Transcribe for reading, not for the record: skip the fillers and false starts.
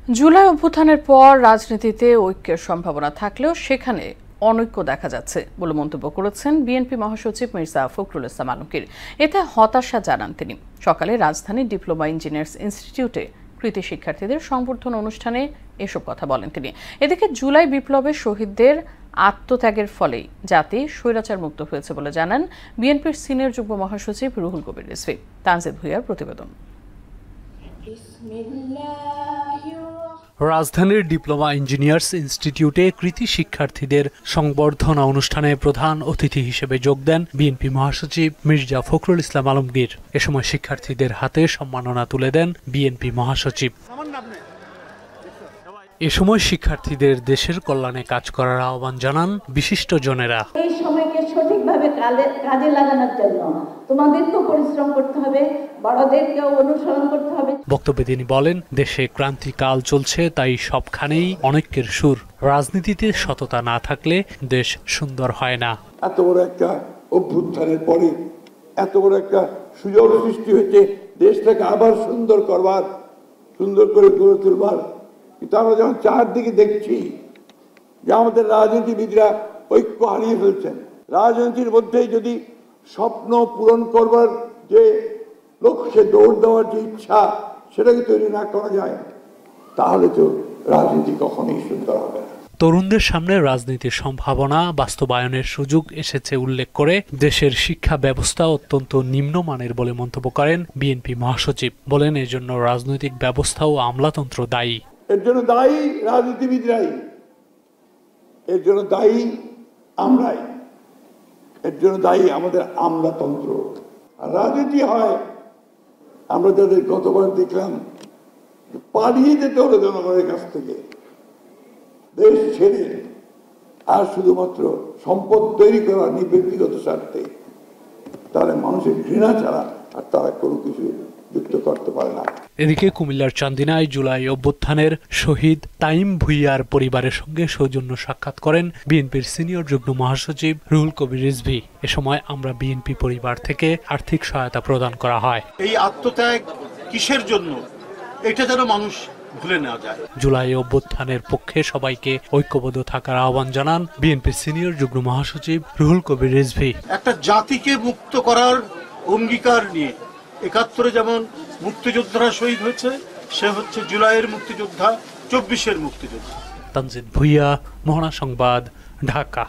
জুলাই অভ্যুত্থানের পর রাজনীতিতে ঐক্যের সম্ভাবনা থাকলেও সেখানে অনৈক্য দেখা যাচ্ছে বলে মন্তব্য করেছেন বিএনপি মহাসচিব মির্জা ফখরুল ইসলাম আলমগীর। এতে হতাশা জানান তিনি। সকালে রাজধানীর ডিপ্লোমা ইঞ্জিনিয়ার্স ইনস্টিটিউটে কৃতি শিক্ষার্থীদের সংবর্ধনা অনুষ্ঠানে এসব কথা বলেন তিনি। এদিকে জুলাই বিপ্লবের শহীদদের আত্মত্যাগের ফলেই জাতি স্বৈরাচার মুক্ত হয়েছে বলে জানান বিএনপির সিনিয়র যুগ্ম মহাসচিব রুহুল কবির রিজভী। তানজিদ ভুঁইয়ার প্রতিবেদন। রাজধানীর ডিপ্লোমা ইঞ্জিনিয়ার্স ইনস্টিটিউটে কৃতি শিক্ষার্থীদের সংবর্ধনা অনুষ্ঠানে প্রধান অতিথি হিসেবে যোগ দেন বিএনপি মহাসচিব মির্জা ফখরুল ইসলাম আলমগীর। এ সময় শিক্ষার্থীদের হাতে সম্মাননা তুলে দেন বিএনপি মহাসচিব। এ সময় শিক্ষার্থীদের দেশের কল্যাণে কাজ করার আহ্বান জানান বিশিষ্টজনেরা। এই সময়কে সঠিকভাবে কাজে লাগানোর জন্য তোমাদেরকেও পরিশ্রম করতে হবে, বড়দেরকেও অনুসরণ করতে হবে। বক্তব্যে তিনি বলেন, দেশে ক্রান্তিকাল চলছে, তাই সবখানেই অনৈক্যের সুর। রাজনীতিতে সততা না থাকলে দেশ সুন্দর হয় না। এত বড় একটা অভ্যুত্থানের পরে এত বড় একটা সুযোগ সৃষ্টি হয়েছে দেশটাকে আবার সুন্দর করবার, সুন্দর করে গড়ে তুলবার। কিন্তু আমরা যখন চারদিকে দেখছি যে আমাদের রাজনীতিবিদরা ঐক্য হারিয়ে ফেলছেন, রাজনীতির মধ্যেই যদি স্বপ্ন পূরণ করবার যে লক্ষ্যে দৌড় দেওয়ার যে ইচ্ছা সেটাকে তৈরি না করা যায়, তাহলে তো রাজনীতি কখনোই সুন্দর হবে না। তরুণদের সামনে রাজনীতির সম্ভাবনা বাস্তবায়নের সুযোগ এসেছে উল্লেখ করে দেশের শিক্ষা ব্যবস্থা অত্যন্ত নিম্নমানের বলে মন্তব্য করেন বিএনপি মহাসচিব। বলেন, এজন্য রাজনৈতিক ব্যবস্থা ও আমলাতন্ত্র দায়ী। এর জন্য দায়ী রাজনীতিবিদরাই, এর জন্য দায়ী আমরাই, এর জন্য দায়ী আমাদের আমলাতন্ত্র। আর রাজনীতি হয়, আমরা যাদের গতবার দেখলাম পালিয়ে যেতে হলো জনগণের কাছ থেকে, দেশ ছেড়ে, আর শুধুমাত্র সম্পদ তৈরি করা ব্যক্তিগত স্বার্থে, তাহলে মানুষের ঘৃণা ছাড়া আর তারা কোনো কিছু যুক্ত করতে পারে না। এদিকে কুমিল্লার চান্দিনায় জুলাই অভ্যুত্থানের শহীদ তাইম ভুঁইয়ার পরিবারের সঙ্গে সৌজন্য সাক্ষাৎ করেন বিএনপির সিনিয়র যুগ্ম মহাসচিব রুহুল কবির রিজভী। এ সময় আমরা বিএনপি পরিবার থেকে আর্থিক সহায়তা প্রদান করা হয়। এই আত্মত্যাগ কিসের জন্য, এটা যেন মানুষ ভুলে না যায়। জুলাই অভ্যুত্থানের পক্ষে সবাইকে ঐক্যবদ্ধ থাকার আহ্বান জানান বিএনপির সিনিয়র যুগ্ম মহাসচিব রুহুল কবির রিজভী। একটা জাতিকে মুক্ত করার অঙ্গীকার নিয়ে ৭১ যেমন মুক্তিযোদ্ধারা শহীদ হয়েছে, সে হচ্ছে জুলাইয়ের মুক্তিযোদ্ধা, ২৪-এর মুক্তিযোদ্ধা। তানজিদ ভুঁইয়া, মোহনা সংবাদ, ঢাকা।